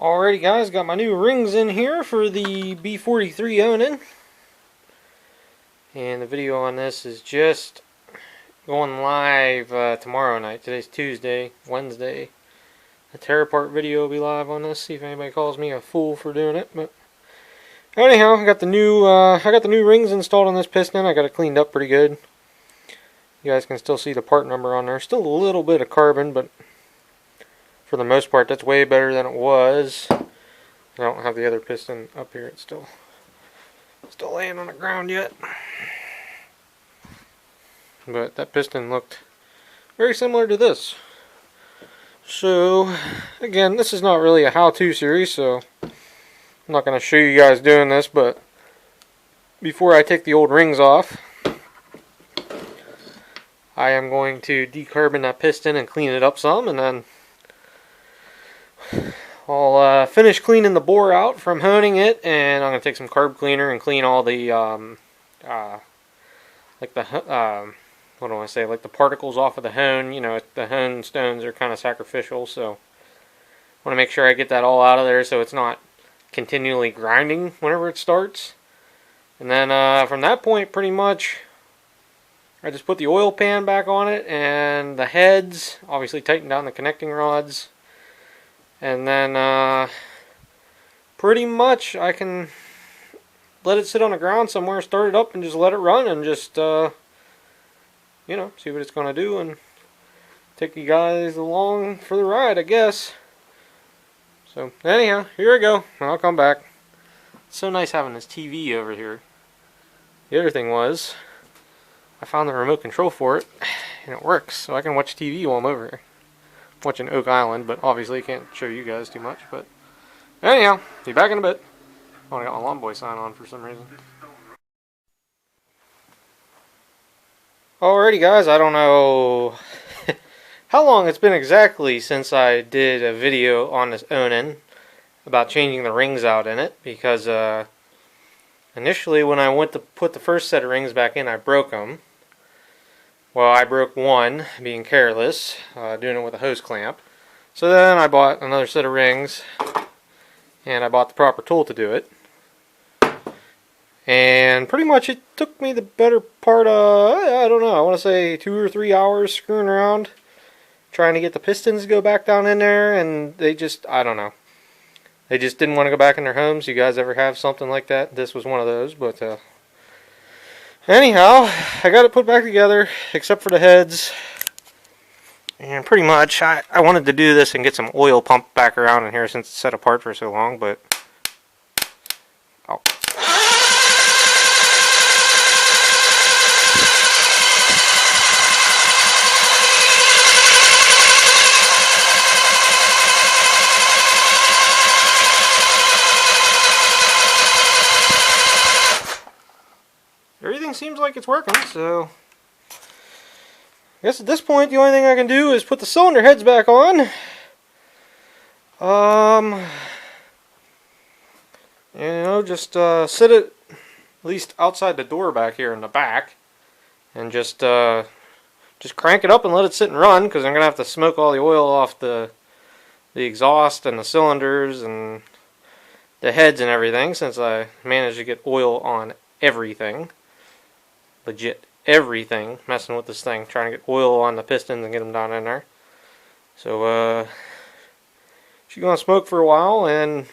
Alrighty guys, got my new rings in here for the b43 Onan. And the video on this is just going live tomorrow night. Today's Tuesday, Wednesday. The tear apart video will be live on this. See if anybody calls me a fool for doing it. But anyhow, I got the new rings installed on this piston. I got it cleaned up pretty good. You guys can still see the part number on there. Still a little bit of carbon, but for the most part, that's way better than it was. I don't have the other piston up here. It's still laying on the ground yet. But that piston looked very similar to this. So, again, this is not really a how-to series, so I'm not going to show you guys doing this, but before I take the old rings off, I am going to decarbon that piston and clean it up some, and then I'll finish cleaning the bore out from honing it, and I'm going to take some carb cleaner and clean all the, what do I say, like the particles off of the hone. You know, the hone stones are kind of sacrificial, so I want to make sure I get that all out of there so it's not continually grinding whenever it starts. And then from that point, pretty much, I just put the oil pan back on it, and the heads, obviously tighten down the connecting rods. And then pretty much I can let it sit on the ground somewhere, start it up, and just let it run, and just you know, see what it's going to do, and take you guys along for the ride, I guess. So anyhow, here I go, and I'll come back. It's so nice having this TV over here. The other thing was, I found the remote control for it, and it works, so I can watch TV while I'm over here. Watching Oak Island, but obviously I can't show you guys too much. But anyhow, be back in a bit. Oh, I got my Lawn Boy sign on for some reason. Alrighty guys, I don't know how long it's been exactly since I did a video on this Onan about changing the rings out in it, because initially when I went to put the first set of rings back in, I broke them. Well, I broke one, being careless, doing it with a hose clamp. So then I bought another set of rings, and I bought the proper tool to do it. And pretty much it took me the better part of, I don't know, I want to say 2 or 3 hours screwing around, trying to get the pistons to go back down in there, and they just, I don't know. They just didn't want to go back in their homes. You guys ever have something like that? This was one of those, but anyhow, I got it put back together, except for the heads. And pretty much, I wanted to do this and get some oil pumped back around in here since it's set apart for so long, but oh. Everything seems like it's working, so I guess at this point the only thing I can do is put the cylinder heads back on. You know, just sit it at least outside the door back here in the back, and just crank it up and let it sit and run, because I'm gonna have to smoke all the oil off the exhaust and the cylinders and the heads and everything, since I managed to get oil on everything. Legit everything, messing with this thing, trying to get oil on the pistons and get them down in there. So she's gonna smoke for a while, and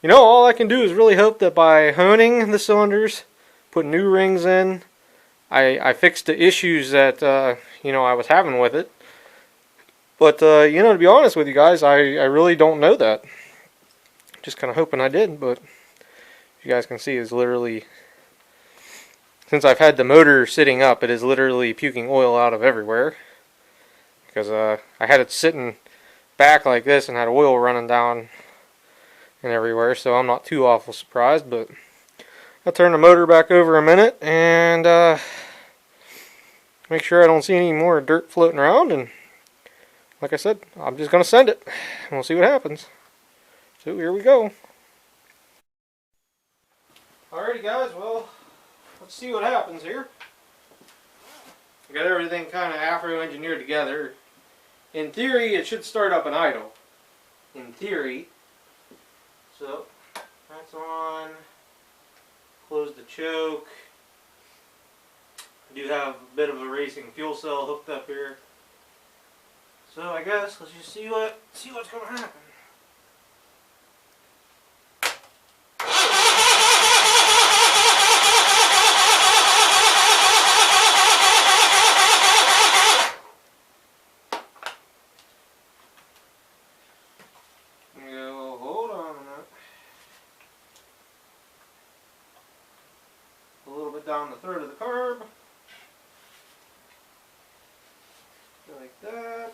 you know, all I can do is really hope that by honing the cylinders, putting new rings in, I fixed the issues that you know, I was having with it. But you know, to be honest with you guys, I really don't know that. Just kind of hoping I did, but you guys can see, is literally, since I've had the motor sitting up, it is literally puking oil out of everywhere. Because I had it sitting back like this and had oil running down and everywhere, so I'm not too awful surprised. But I'll turn the motor back over a minute and make sure I don't see any more dirt floating around. And like I said, I'm just going to send it, and we'll see what happens. So here we go. Alrighty guys, well, let's see what happens here. I got everything kind of afro-engineered together. In theory, it should start up an idle. In theory. So that's on. Close the choke. I do have a bit of a racing fuel cell hooked up here. So I guess let's just see what's going to happen. Hold on a minute. A little bit down the throat of the carb. Like that.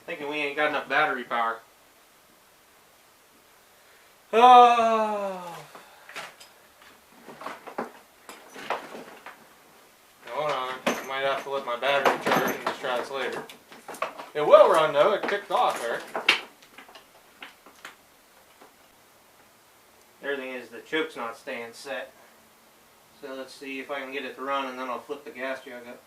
Thinking we ain't got enough battery power. Oh. Hold on. I might have to let my battery charge and just try this later. It will run though. It kicked off there. Everything is the choke's not staying set. So let's see if I can get it to run, and then I'll flip the gas jug up.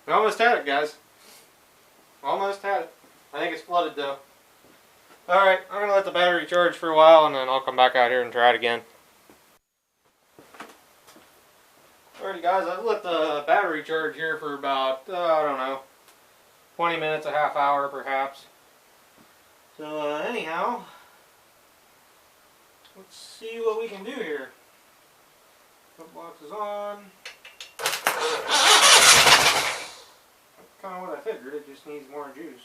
We almost had it, guys. Almost had it. I think it's flooded though. Alright, I'm going to let the battery charge for a while and then I'll come back out here and try it again. Alrighty guys, I've let the battery charge here for about, I don't know, 20 minutes, a half hour perhaps. So anyhow, let's see what we can do here. Front box is on. Kind of what I figured, it just needs more juice.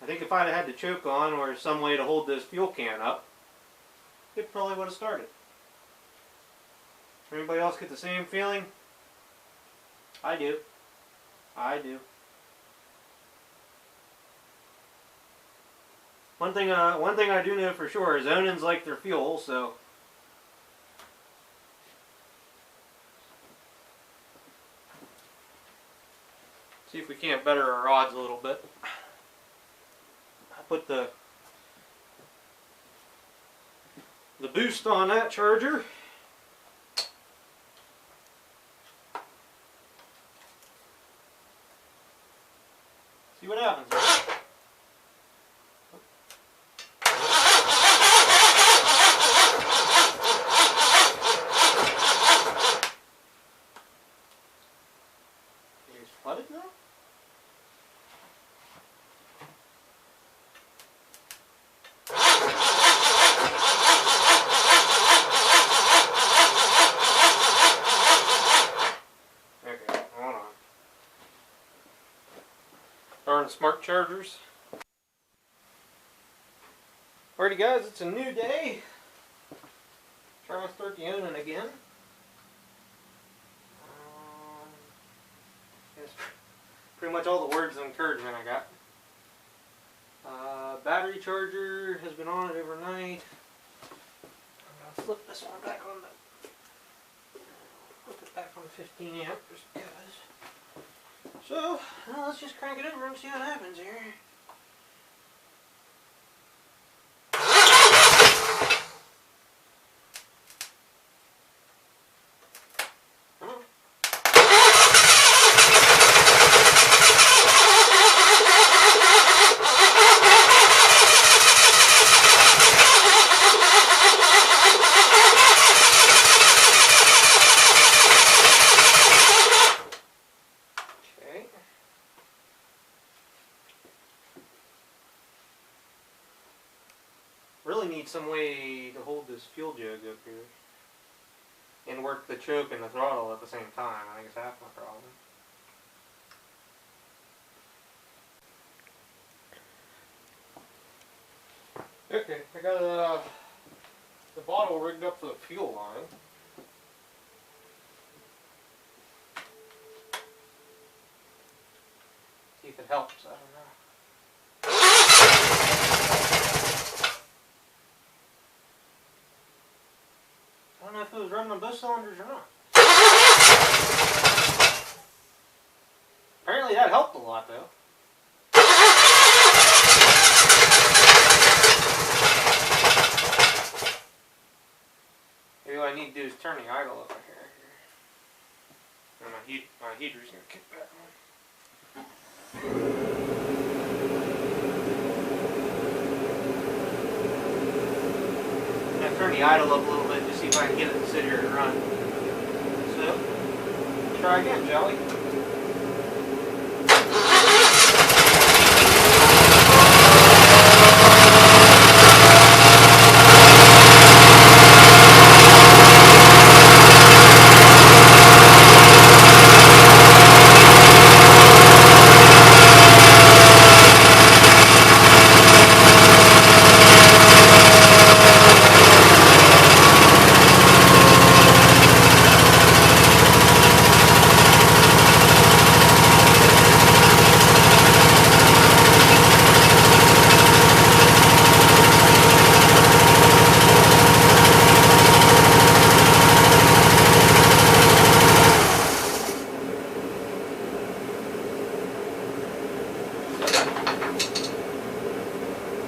I think if I'd have had the choke on or some way to hold this fuel can up, it probably would have started. Anybody else get the same feeling? I do. I do. One thing I do know for sure is Onans like their fuel, so see if we can't better our odds a little bit. I put the boost on that charger. See what happens. Is it flooded now? Okay, hold on. Darn smart chargers. Alrighty guys, it's a new day. Try to start the Onan again. That's pretty much all the words of encouragement I got. Battery charger has been on it overnight. I'm gonna flip this one back on the 15 amp just because. So let's just crank it over and see what happens here. Really need some way to hold this fuel jug up here and work the choke and the throttle at the same time. I think it's half my problem. Okay, I got the bottle rigged up for the fuel line. See if it helps, I don't know. I don't know if it was running on both cylinders or not. Apparently that helped a lot though. Maybe what I need to do is turn the idle up here. And my heater's going to kick back on. I'm going to turn the idle up a little bit to see if I can get it to sit here and run. So, try again, shall we?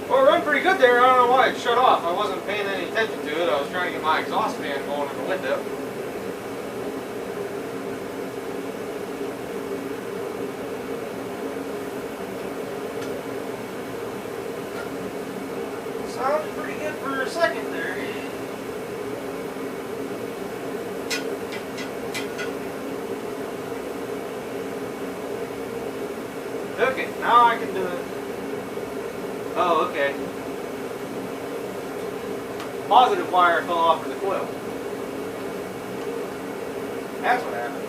Well, it ran pretty good there. I don't know why it shut off. I wasn't paying any attention to it. I was trying to get my exhaust fan going in the window. Sounded pretty good for a second there. Okay, now I can do it. Oh, okay. Positive wire fell off of the coil. That's what happened.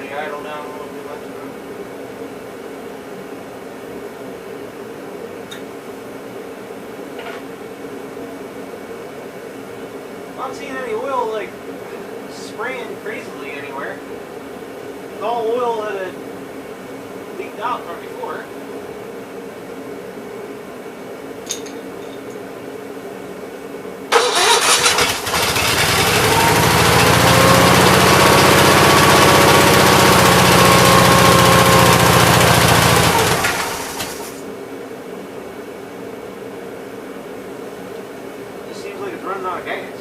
Idle down a little too much. I'm not seeing any oil like spraying crazily anywhere. It's all oil that had leaked out from before. Running out of gas.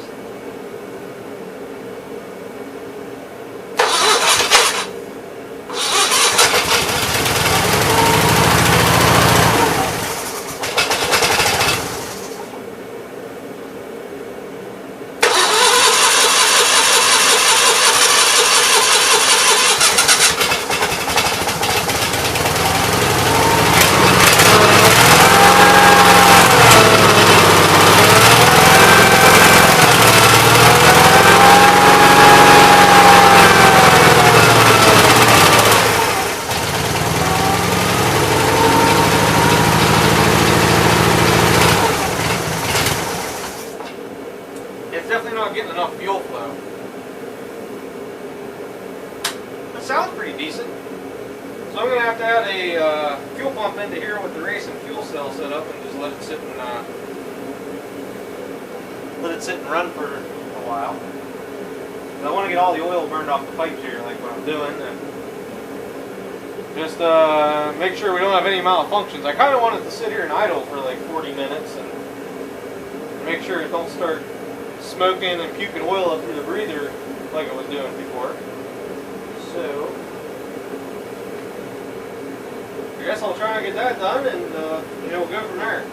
enough fuel flow. That sounds pretty decent. So I'm going to have to add a fuel pump into here with the racing fuel cell set up and just let it sit and run for a while. I want to get all the oil burned off the pipes here, like what I'm doing, and just make sure we don't have any malfunctions. I kind of want it to sit here and idle for like 40 minutes and make sure it don't start smoking and puking oil up through the breather like it was doing before. So I guess I'll try and get that done, and we'll go from there.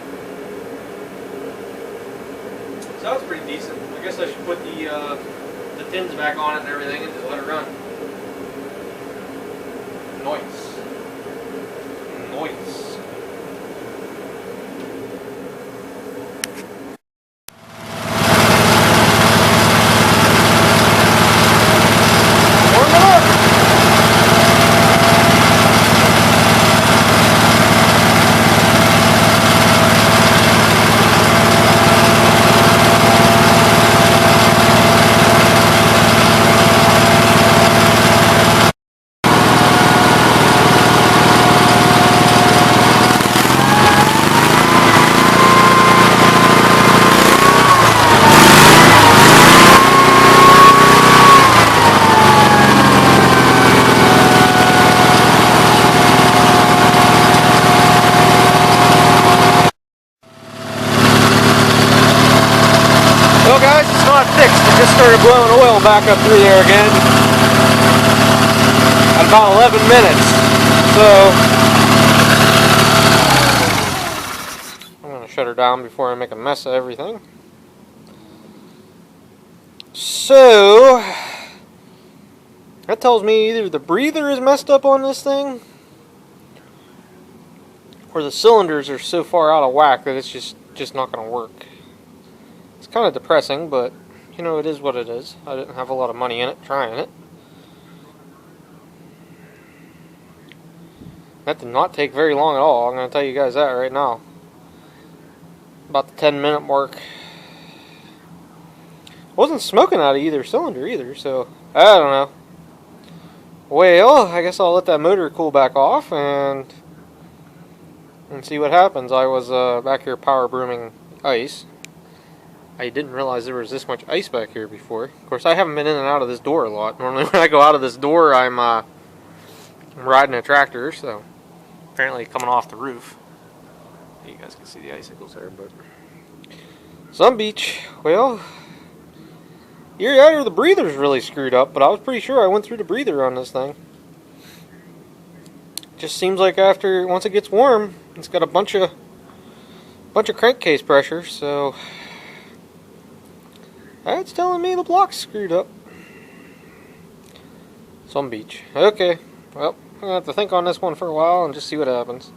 So that's pretty decent. I guess I should put the tins back on it and everything and just let it run. Nice. Nice. Well guys, it's not fixed. It just started blowing oil back up through there again at about 11 minutes. So I'm going to shut her down before I make a mess of everything. So that tells me either the breather is messed up on this thing or the cylinders are so far out of whack that it's just not going to work. It's kind of depressing, but it is what it is. I didn't have a lot of money in it trying it. That did not take very long at all. I'm going to tell you guys that right now. About the 10-minute mark. Wasn't smoking out of either cylinder either, so I don't know. Well, I guess I'll let that motor cool back off and see what happens. I was back here power brooming ice. I didn't realize there was this much ice back here before. Of course, I haven't been in and out of this door a lot. Normally when I go out of this door, I'm riding a tractor, so apparently coming off the roof. You guys can see the icicles there, but some beach. Well, either the breather's really screwed up, but I was pretty sure I went through the breather on this thing. Just seems like once it gets warm, it's got a bunch of crankcase pressure, so that's telling me the block's screwed up. Some beach. Okay, well, I'm going to have to think on this one for a while and just see what happens.